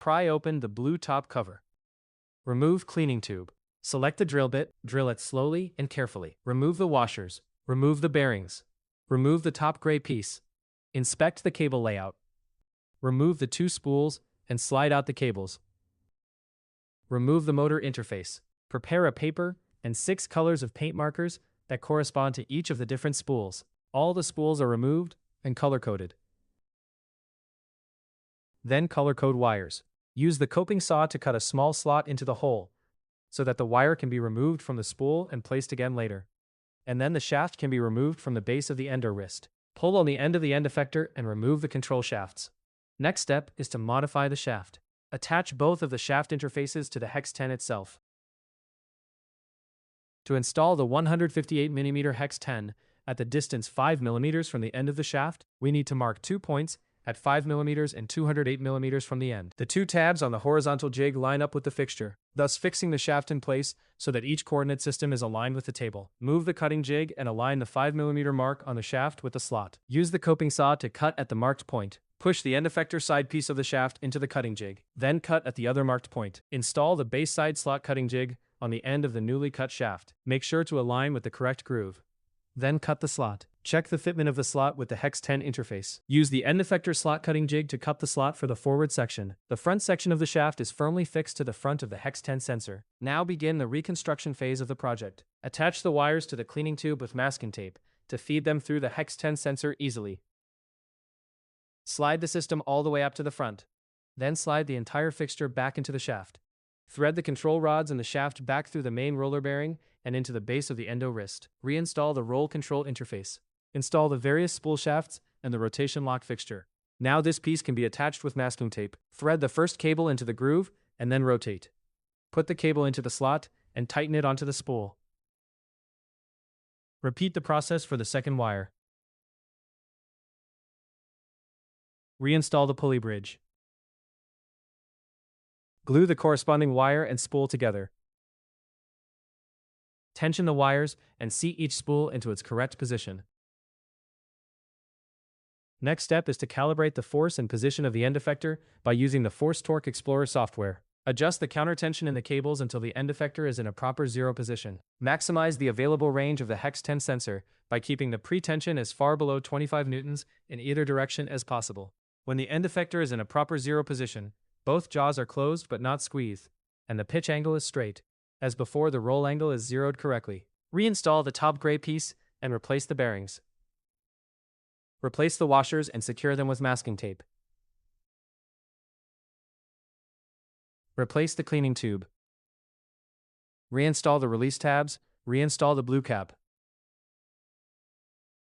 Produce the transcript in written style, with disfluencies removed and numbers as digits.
Pry open the blue top cover. Remove cleaning tube. Select the drill bit, drill it slowly and carefully. Remove the washers. Remove the bearings. Remove the top gray piece. Inspect the cable layout. Remove the 2 spools and slide out the cables. Remove the motor interface. Prepare a paper and 6 colors of paint markers that correspond to each of the different spools. All the spools are removed and color-coded. Then color-code wires. Use the coping saw to cut a small slot into the hole so that the wire can be removed from the spool and placed again later. And then the shaft can be removed from the base of the EndoWrist. Pull on the end of the end effector and remove the control shafts. Next step is to modify the shaft. Attach both of the shaft interfaces to the HEX10 itself. To install the 158mm HEX10 at the distance 5mm from the end of the shaft, we need to mark 2 points at 5mm and 208mm from the end. The 2 tabs on the horizontal jig line up with the fixture, thus fixing the shaft in place so that each coordinate system is aligned with the table. Move the cutting jig and align the 5mm mark on the shaft with the slot. Use the coping saw to cut at the marked point. Push the end effector side piece of the shaft into the cutting jig. Then cut at the other marked point. Install the base side slot cutting jig on the end of the newly cut shaft. Make sure to align with the correct groove. Then cut the slot. Check the fitment of the slot with the HEX10 interface. Use the end effector slot cutting jig to cut the slot for the forward section. The front section of the shaft is firmly fixed to the front of the HEX10 sensor. Now begin the reconstruction phase of the project. Attach the wires to the cleaning tube with masking tape to feed them through the HEX10 sensor easily. Slide the system all the way up to the front. Then slide the entire fixture back into the shaft. Thread the control rods and the shaft back through the main roller bearing and into the base of the EndoWrist. Reinstall the roll control interface. Install the various spool shafts and the rotation lock fixture. Now this piece can be attached with masking tape. Thread the first cable into the groove and then rotate. Put the cable into the slot and tighten it onto the spool. Repeat the process for the second wire. Reinstall the pulley bridge. Glue the corresponding wire and spool together. Tension the wires and seat each spool into its correct position. Next step is to calibrate the force and position of the end effector by using the Force Torque Explorer software. Adjust the counter tension in the cables until the end effector is in a proper 0 position. Maximize the available range of the HEX10 sensor by keeping the pre-tension as far below 25 newtons in either direction as possible. When the end effector is in a proper 0 position, both jaws are closed but not squeezed, and the pitch angle is straight. As before, the roll angle is zeroed correctly. Reinstall the top gray piece and replace the bearings. Replace the washers and secure them with masking tape. Replace the cleaning tube. Reinstall the release tabs. Reinstall the blue cap.